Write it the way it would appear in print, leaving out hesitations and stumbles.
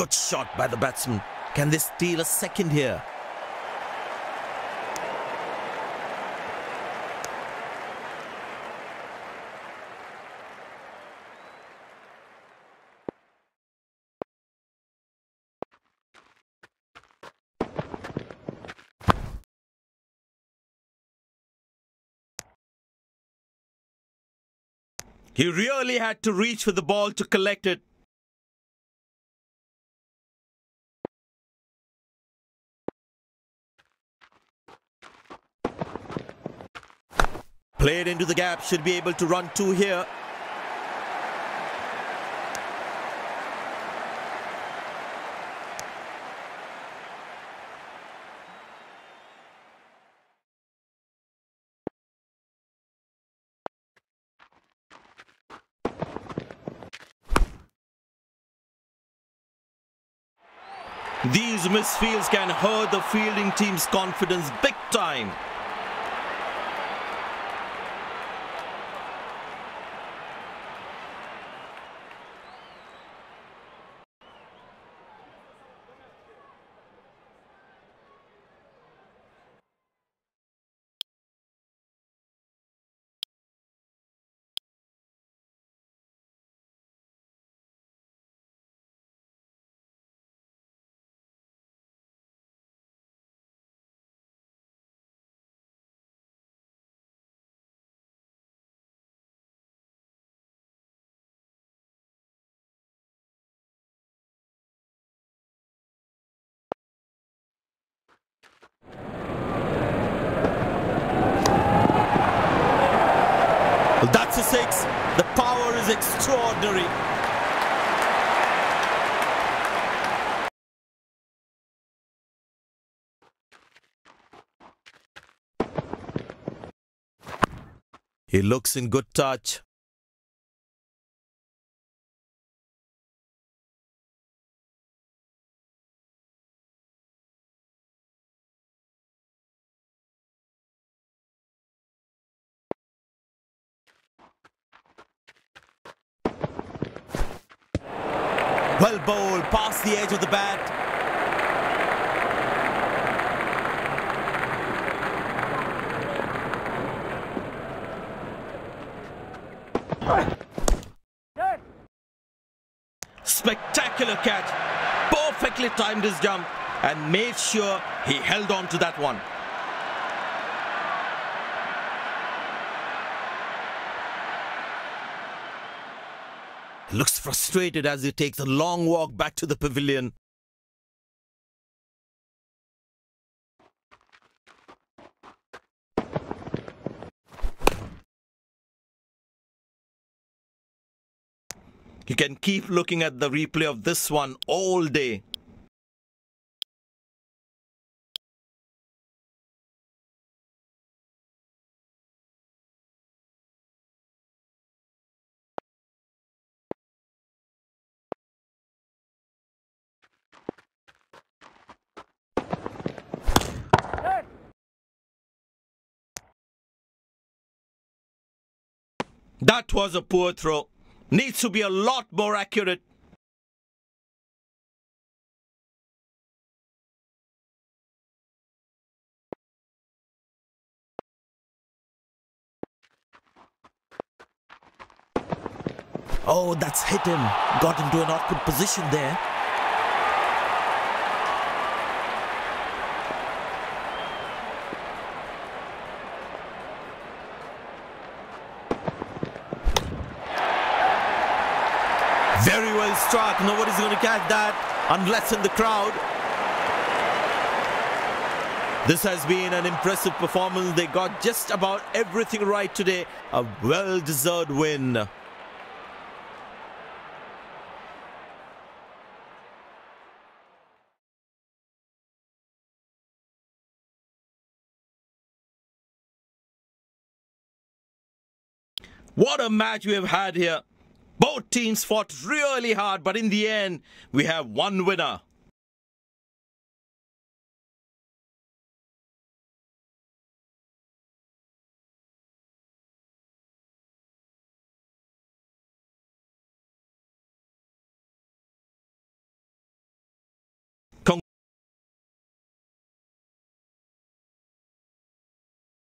Good shot by the batsman. Can they steal a second here? He really had to reach for the ball to collect it. Played into the gap, should be able to run two here. These misfields can hurt the fielding team's confidence big time. That's a six. The power is extraordinary. He looks in good touch. Well bowled, past the edge of the bat. Spectacular catch. Perfectly timed his jump and made sure he held on to that one. Looks frustrated as he takes a long walk back to the pavilion. You can keep looking at the replay of this one all day. That was a poor throw. Needs to be a lot more accurate. Oh, that's hit him. Got into an awkward position there. Very well struck. Nobody's going to catch that unless in the crowd. This has been an impressive performance. They got just about everything right today. A well-deserved win. What a match we have had here. Both teams fought really hard, but in the end, we have one winner.